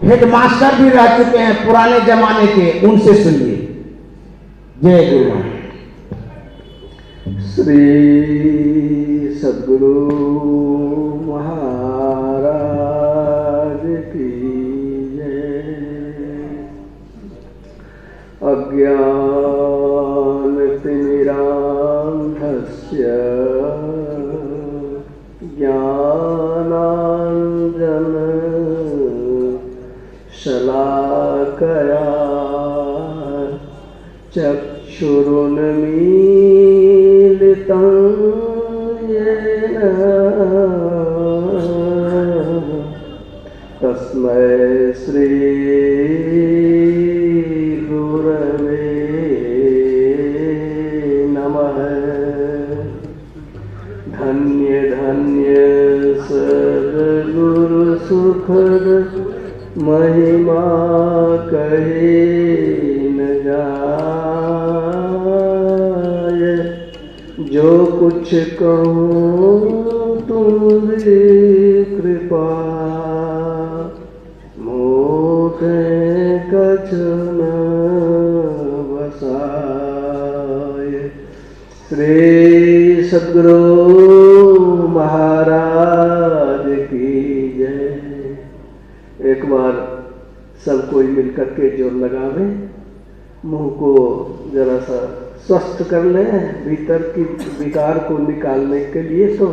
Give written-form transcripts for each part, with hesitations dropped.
Headmaster भी रह चुके हैं पुराने जमाने के, उनसे सुनिए। जय गुरु। श्री सद्गुरु महाराज की जय। अज्ञानतिमिरान्धस्य ज्ञानाञ्जन शलाकया चक्षुरुन्मीलितं येन तस्मै श्री गुरवे नमः। धन्य धन्य सद्गुरु सुखद महिमा कहे न जाय। जो कुछ कहूँ तुम्हारी कृपा, मोखे कछु न बसाय। श्री सद्गुरु महाराज की जय। एक बार सब कोई मिलकर के जोर लगावे, मुंह को जरा सा स्वस्थ कर ले, भीतर की विकार को निकालने के लिए तो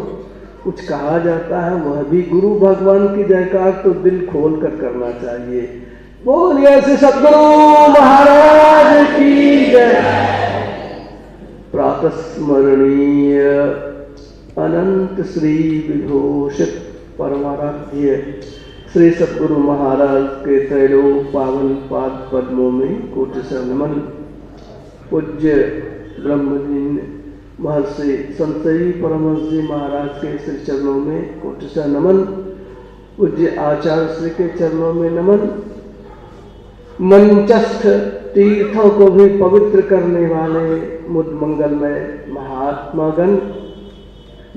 कुछ कहा जाता है, वह भी गुरु भगवान की जयकार तो दिल खोल कर करना चाहिए। बोलिए श्री सद्गुरु महाराज की जय। प्रातः स्मरणीय अनंत श्री विभूषित परमाराध्य श्री सद्गुरु महाराज के त्रैलोक पावन पाद पद्मों में कोटिशः नमन। पूज्य ब्रह्मलीन महर्षि संतई परमहंस जी महाराज के श्री चरणों में कोटिशः नमन। पूज्य आचार्य श्री के चरणों में नमन। मंचस्थ तीर्थों को भी पवित्र करने वाले मुद मंगलमय महात्मागण,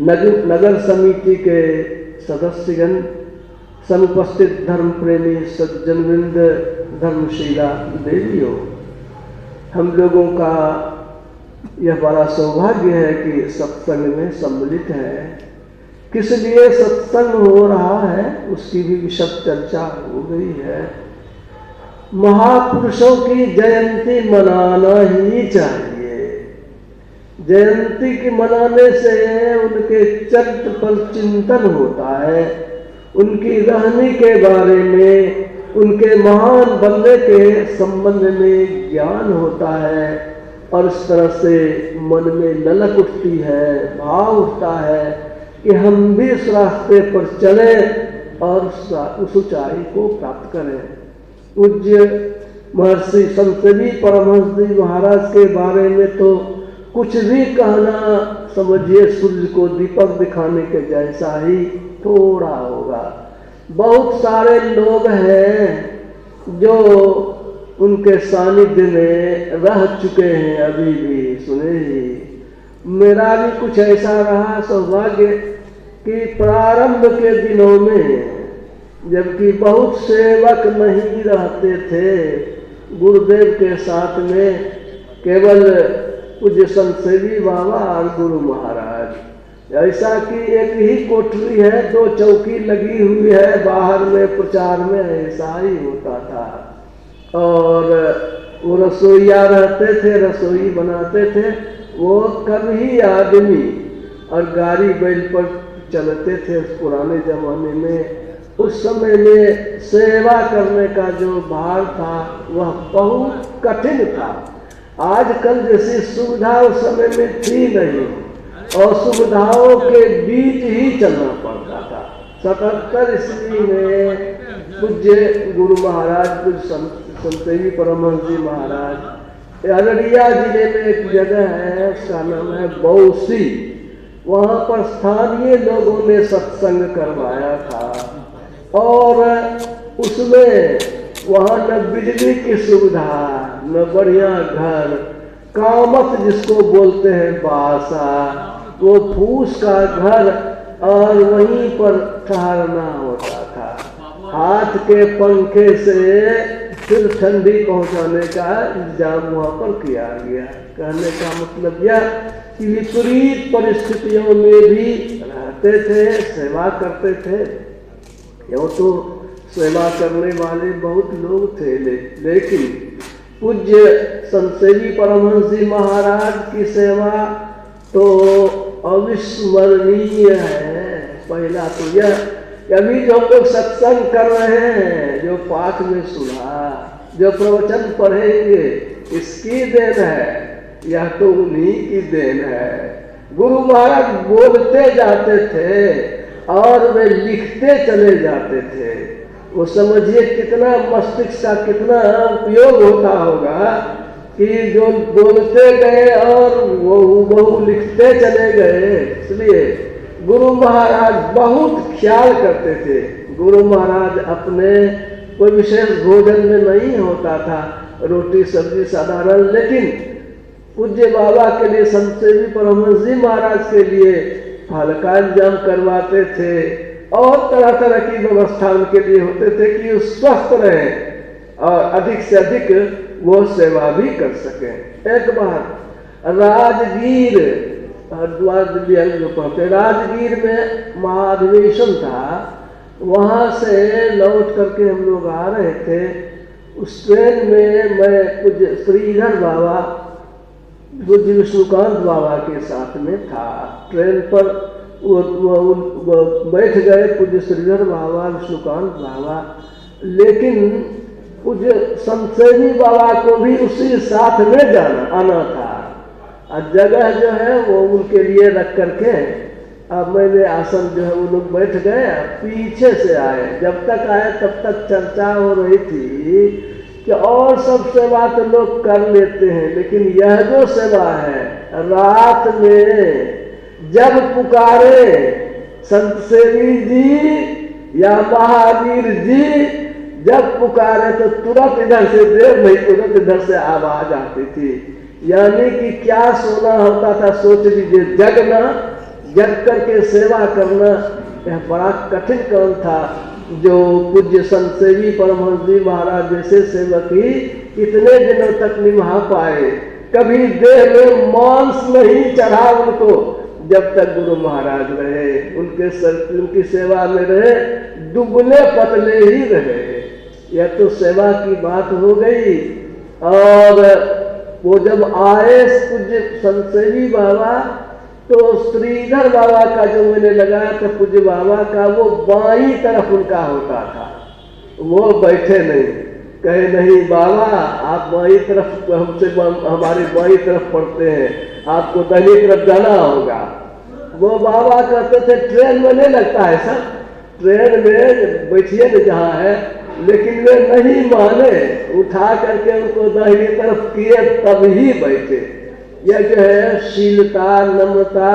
नगर समिति के सदस्यगण, समुपस्थित धर्म प्रेमी सज्जनवृंद, धर्मशीला देवियों, हम लोगों का यह बड़ा सौभाग्य है कि सत्संग में सम्मिलित है। किस लिए सत्संग हो रहा है उसकी भी विशद चर्चा हो गई है। महापुरुषों की जयंती मनाना ही चाहिए। जयंती की मनाने से उनके चरित्र पर चिंतन होता है, उनकी रहनी के बारे में, उनके महान बनने के संबंध में ज्ञान होता है और इस तरह से मन में ललक उठती है, भाव उठता है कि हम भी इस रास्ते पर चलें और उस ऊंचाई को प्राप्त करें। पूज्य महर्षि संतवी परमहंस जी महाराज के बारे में तो कुछ भी कहना समझिए सूर्य को दीपक दिखाने के जैसा ही थोड़ा होगा। बहुत सारे लोग हैं जो उनके सानिध्य में रह चुके हैं, अभी भी सुने ही। मेरा भी कुछ ऐसा रहा सौभाग्य कि प्रारंभ के दिनों में जबकि बहुत सेवक नहीं रहते थे, गुरुदेव के साथ में केवल पूज्य संतसेवी बाबा और गुरु महाराज, ऐसा कि एक ही कोठरी है, 2 चौकी लगी हुई है, बाहर में प्रचार में ऐसा ही होता था। और वो रसोईया रहते थे, रसोई बनाते थे, वो कभी आदमी और गाड़ी बैल पर चलते थे उस पुराने जमाने में। उस समय में सेवा करने का जो भार था वह बहुत कठिन था। आजकल जैसी सुविधा उस समय में थी नहीं और सुविधाओं के बीच ही चलना पड़ता था। 77 ईस्वी में पूज्य गुरु महाराज, पूज्य संतई परमहंस जी महाराज, अररिया जिले में एक जगह है, उसका नाम है बौसी, वहाँ पर स्थानीय लोगों ने सत्संग करवाया था और उसमें वहाँ न बिजली की सुविधा, न बढ़िया घर, कामत जिसको बोलते हैं बासा, वो फूस का घर और वहीं पर ठहरना होता था। हाथ के पंखे से फिर ठंडी पहुंचाने का इंतजाम वहां पर किया गया। कहने का मतलब यह कि विपरीत परिस्थितियों में भी रहते थे, सेवा करते थे। यो तो सेवा करने वाले बहुत लोग थे, लेकिन पूज्य संतसेवी परमहंस जी महाराज की सेवा तो अविस्मरणीय है। पहला तो यह अभी जो हम लोग सत्संग कर रहे हैं, जो पाठ में सुना, जो प्रवचन पढ़ेंगे, इसकी देन है, यह तो उन्हीं की देन है। गुरु महाराज बोलते जाते थे और वे लिखते चले जाते थे। वो समझिए कितना मस्तिष्क का कितना उपयोग होता होगा कि जो बोलते गए और वो लिखते चले गए। इसलिए गुरु महाराज बहुत ख्याल करते थे। गुरु महाराज अपने कोई विशेष भोजन में नहीं होता था, रोटी सब्जी साधारण, लेकिन पूज्य बाबा के लिए, संतसेवी परमहंस जी महाराज के लिए फल का इंतजाम करवाते थे और तरह तरह की व्यवस्था उनके लिए होते थे कि वो स्वस्थ रहें और अधिक से अधिक वो सेवा भी कर सकें। एक बार राजगीर, हरिद्वार दिल्ली जो पहुंचे, राजगीर में महाधिवेशन था। वहाँ से लौट करके हम लोग आ रहे थे। उस ट्रेन में मैं पूज्य श्रीधर बाबा, पूज्य विष्णुकांत बाबा के साथ में था। ट्रेन पर वो बैठ गए पूज्य श्रीधर बाबा, विष्णुकांत बाबा, लेकिन पूज्य संतसेवी बाबा को भी उसी साथ में आना था। और जगह जो है वो उनके लिए रख करके अब मैंने आसन जो है वो लोग बैठ गए, पीछे से आए। जब तक आए तब तक चर्चा हो रही थी कि और सब सेवा तो लोग कर लेते हैं, लेकिन यह जो सेवा है, रात में जब पुकारे संतसेवी जी या महावीर जी, जब पुकारे तो तुरंत इधर से, देर नहीं तुरंत इधर से आवाज आती थी। यानी कि क्या सोना होता था, सोच लीजिए। जगना, जग करके सेवा करना, यह बड़ा कठिन काम था। जो पूज्य संतसेवी परमहंस जी महाराज जैसे सेवक ही इतने दिनों तक निभा पाए। कभी देह में मांस नहीं चढ़ा उनको, जब तक गुरु महाराज रहे, उनकी सेवा में रहे, दुबले पतले ही रहे। यह तो सेवा की बात हो गई। और वो जब आए पूज्य संतसेवी बाबा, तो श्रीधर बाबा का जो मैंने लगाया था पूज्य बाबा का, वो बाईं तरफ उनका होता था। वो बैठे नहीं, कहे नहीं बाबा आप बाईं तरफ, हमसे हमारी बाईं तरफ पड़ते हैं, आपको दाहिनी तरफ जाना होगा। वो बाबा कहते थे ट्रेन में नहीं लगता है सर, ट्रेन में बैठिए न जहाँ है, लेकिन वे नहीं माने, उठा करके उनको दाहिनी तरफ किए तब ही बैठे। यह जो है शीलता, नम्रता,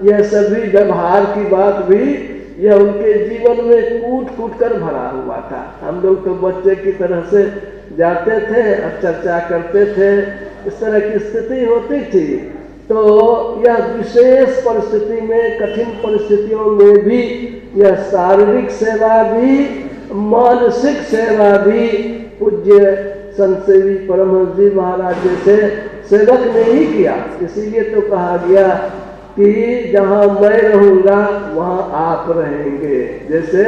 यह सभी व्यवहार की बात भी यह उनके जीवन में कूट कूट कर भरा हुआ था। हम लोग तो बच्चे की तरह से जाते थे और चर्चा करते थे, इस तरह की स्थिति होती थी। तो यह विशेष परिस्थिति में, कठिन परिस्थितियों में भी यह शारीरिक सेवा भी, मानसिक सेवा भी पूज्य संतसेवी परमहंस जी महाराज जैसे सेवक ने ही किया। इसीलिए तो कहा गया कि जहाँ मैं रहूँगा वहाँ आप रहेंगे। जैसे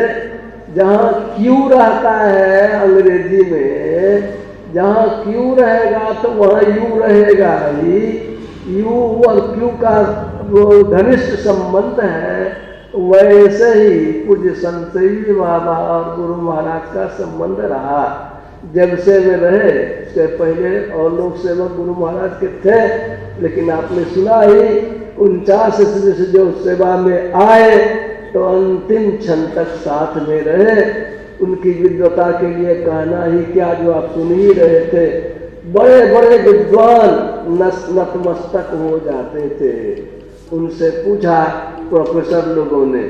जहाँ क्यों रहता है अंग्रेजी में, जहाँ क्यों रहेगा तो वहाँ यू रहेगा ही। यू और क्यों का वो घनिष्ठ संबंध है, वैसे ही पूज्य संतसेवी बाबा और गुरु महाराज का संबंध रहा। जब से वे रहे, उससे पहले और लोग सेवक गुरु महाराज के थे, लेकिन आपने सुना ही 49 ईस्वी से जो सेवा में आए तो अंतिम क्षण तक साथ में रहे। उनकी विद्वता के लिए कहना ही क्या, जो आप सुन ही रहे थे, बड़े बड़े विद्वान नतमस्तक हो जाते थे। उनसे पूछा प्रोफेसर लोगों ने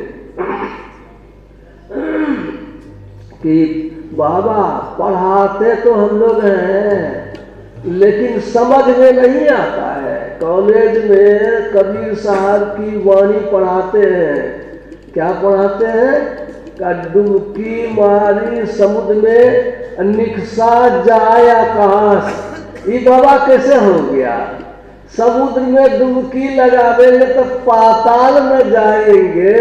कि बाबा पढ़ाते तो हम लोग हैं, लेकिन समझ में नहीं आता है। कॉलेज में कबीर साहब की वाणी पढ़ाते हैं, क्या पढ़ाते हैं? का डुबकी मारी समुद्र में निकसा जाए आकाश। ये बाबा कैसे हो गया? समुद्र में डुबकी लगावेंगे तो पाताल में जाएंगे,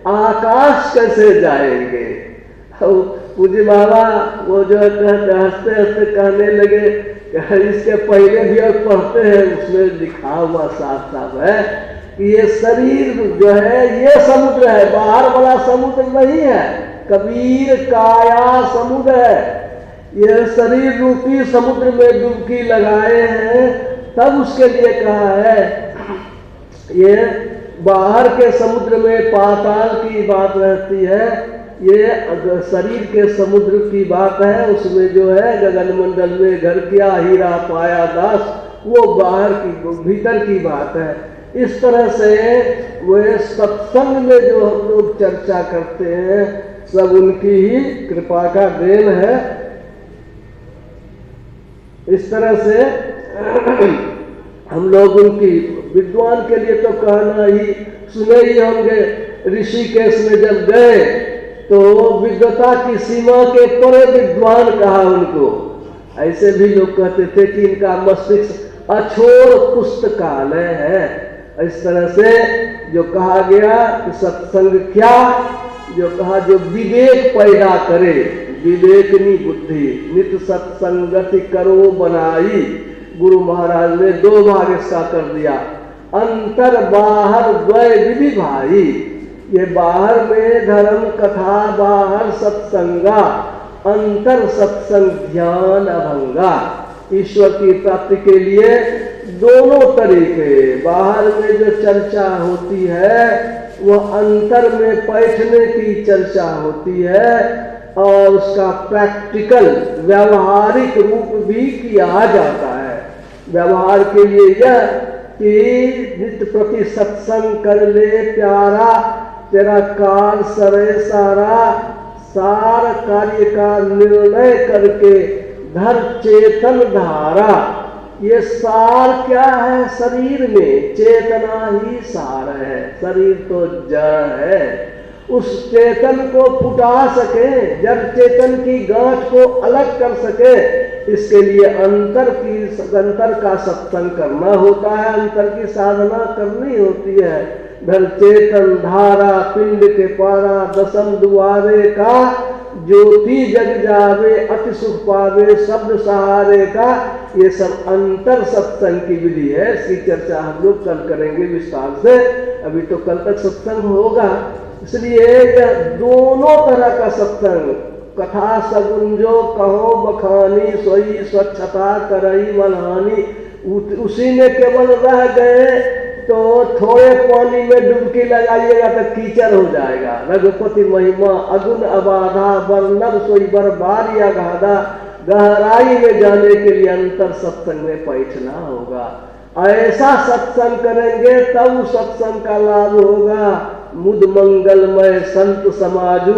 आकाश कैसे जाएंगे? पूज्य बाबा वो जो हंसते हंसते कहने लगे, इसके पहले भी और पढ़ते हैं, उसमें लिखा हुआ साफ साफ है कि ये शरीर जो है ये समुद्र है, बाहर वाला समुद्र नहीं है, कबीर काया समुद्र है। ये शरीर रूपी समुद्र में डुबकी लगाए हैं, तब उसके लिए कहा है। ये बाहर के समुद्र में पाताल की बात रहती है, ये शरीर के समुद्र की बात है। उसमें जो है गगन मंडल में घर किया हीरा पाया दास, वो बाहर की भीतर की बात है। इस तरह से वे सत्संग में जो हम लोग चर्चा करते हैं सब उनकी ही कृपा का देन है। इस तरह से हम लोग उनकी, विद्वान के लिए तो कहना ही सुने ही होंगे, ऋषिकेश में जब गए तो विद्वता की सीमा के परे विद्वान कहा उनको। ऐसे भी लोग कहते थे कि इनका मस्तिष्क अछोर पुस्तकालय है। इस तरह से जो कहा गया कि सत्संग क्या, जो कहा जो विवेक पैदा करे, विवेकनी बुद्धि नित सत्संगति करो बनाई। गुरु महाराज ने 2 भाग इसका कर दिया। अंतर बाहर द्वय विधि भाई, ये बाहर में धर्म कथा, बाहर सत्संगा, अंतर सत्संग ध्यान अभंगा। ईश्वर की प्राप्ति के लिए दोनों तरीके, बाहर में जो चर्चा होती है वह अंतर में बैठने की चर्चा होती है, और उसका प्रैक्टिकल व्यवहारिक रूप भी किया जाता है। व्यवहार के लिए यह कि नित्य प्रति सत्संग कर ले प्यारा, तेरा काल सरे सारा, सार कार्य का निर्णय करके धर चेतन धारा। ये सार क्या है? शरीर में चेतना ही सार है, शरीर तो जड़ है। उस चेतन को फुटा सके, जड़ चेतन की गांठ को अलग कर सके, इसके लिए अंतर का सत्संग करना होता है, अंतर की साधना करनी होती है। धर चेतन धारा पिंड के पारा, दसम दुआरे का ज्योति जग जावे, अति सुख पावे शब्द सहारे का। ये सब अंतर सत्संग की विधि है। इसकी चर्चा हम लोग कल करेंगे विस्तार से, अभी तो कल तक सत्संग होगा। इसलिए यह दोनों तरह का सत्संग, कथा सगुन जो कहो बखानी, सोई स्वच्छता करई मनहानी। उसी में केवल रह गए तो थोड़े पानी में डुबकी लगाइएगा तो कीचड़ हो जाएगा। रघुपति महिमा अगुन अबाधा, वर्णव सोई बरबार या गाधा। गहराई में जाने के लिए अंतर सत्संग में बैठना होगा। ऐसा सत्संग करेंगे तब सत्संग का लाभ होगा। मुद मंगलमय संत समाजू,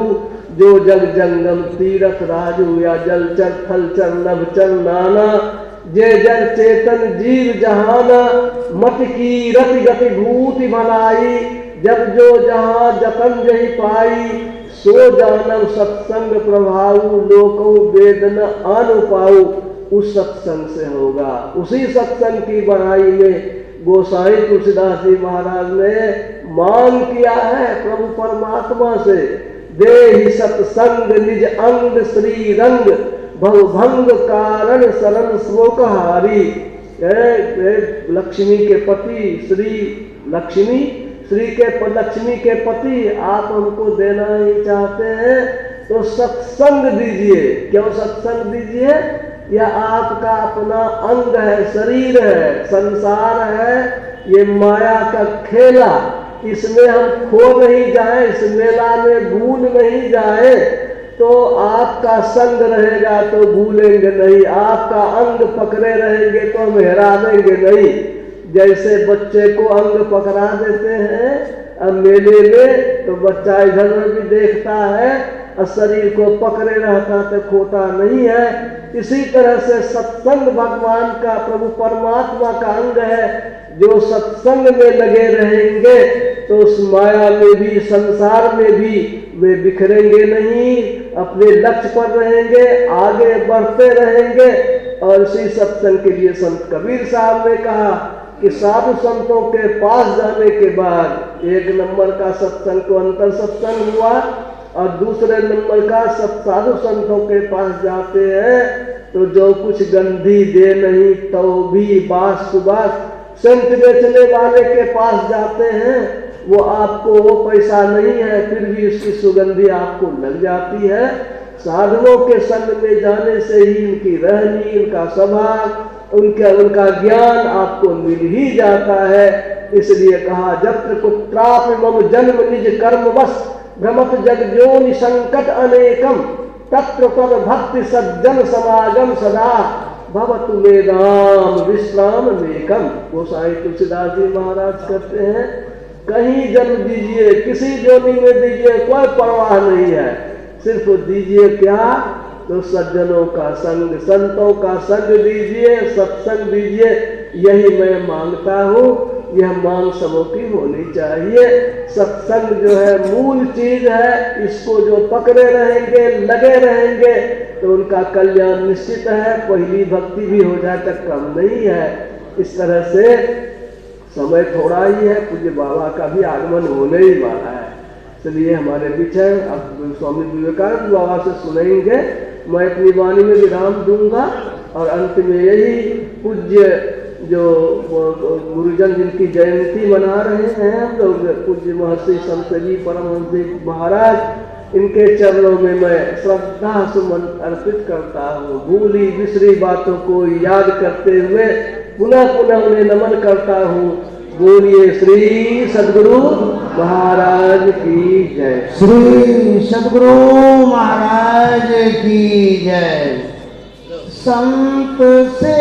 जो जग जंगम तीरथ राजू। या जलचर थलचर नभचर नाना, जे जल चेतन जीव जहाना। मत की रति गति भूति भलाई, जब जो जहाँ जतन जही पाई। सो जानव सत्संग प्रभाऊ, लोको वेदन अनुपाऊ। उस सत्संग से होगा। उसी सत्संग की बढ़ाई में गोसाई तुलसीदास जी महाराज ने मांग किया है प्रभु परमात्मा से। देहि सत्संग निज अंग श्री रंग, भवभंग कारण शरण श्लोकहारी। लक्ष्मी के पति श्री लक्ष्मी, लक्ष्मी के पति आप हमको देना ही चाहते हैं तो सत्संग दीजिए। क्यों सत्संग दीजिए? यह आपका अपना अंग है, शरीर है, संसार है, ये माया का खेला। इसमें हम खो नहीं जाए, इस मेला में भूल नहीं जाए, तो आपका संग रहेगा तो भूलेंगे नहीं, आपका अंग पकड़े रहेंगे तो हम हिरावेंगे नहीं। जैसे बच्चे को अंग पकड़ा देते हैं अब मेले में, तो बच्चा इधर में भी देखता है और शरीर को पकड़े रहता तो खोता नहीं है। इसी तरह से सत्संग भगवान का, प्रभु परमात्मा का अंग है। जो सत्संग में लगे रहेंगे तो उस माया में भी, संसार में भी वे बिखरेंगे नहीं, अपने लक्ष्य पर रहेंगे, आगे बढ़ते रहेंगे। और इसी सत्संग के लिए संत कबीर साहब ने कहा कि साधु संतों के पास जाने के बाद एक नंबर का सत्संग तो अंतर सत्संग हुआ, और दूसरे नंबर का सब साधु संतों के पास जाते हैं तो जो कुछ गंधी दे नहीं तो भी बास सुबास, सेंट बेचने वाले के पास जाते हैं, वो आपको वो पैसा नहीं है फिर भी उसकी सुगंधी आपको लग जाती है। साधुओं के संग में जाने से ही उनकी रहनी, उनका स्वभाव, उनका ज्ञान आपको मिल ही जाता है। इसलिए कहा जत्र कुत्रापि मम जन्म निज कर्म वश भ्रमत जग जोनि संकट अनेकम तत्र तद भक्ति सज्जन समागम सदा भवतु मे राम विश्राम मेकम। गोसाई तुलसीदास जी महाराज कहते हैं कहीं जन्म दीजिए, किसी जोनी में दीजिए, कोई परवाह नहीं है, सिर्फ दीजिए क्या तो सज्जनों का संग, संतों का संग दीजिए, सत्संग दीजिए। यही मैं मांगता हूँ, यह मांग सबों की होनी चाहिए। सत्संग जो है मूल चीज है, इसको जो पकड़े रहेंगे, लगे रहेंगे तो उनका कल्याण निश्चित है। पहली भक्ति भी हो जाए तक कम नहीं है। इस तरह से समय थोड़ा ही है, पूज्य बाबा का भी आगमन होने ही वाला है। इसलिए हमारे बीच है, अब स्वामी विवेकानंद बाबा से सुनेंगे। मैं अपनी वाणी में विराम दूंगा और अंत में यही पूज्य जो गुरुजन जिनकी जयंती मना रहे हैं हम लोग, पूज्य महर्षि संत जी परमहंस जी महाराज, इनके चरणों में मैं श्रद्धा सुमन अर्पित करता हूँ। भूली बिसरी बातों को याद करते हुए पुनः पुनः उन्हें नमन करता हूँ। बोलिए श्री सद्गुरु महाराज की जय। श्री सद्गुरु महाराज की जय। संत से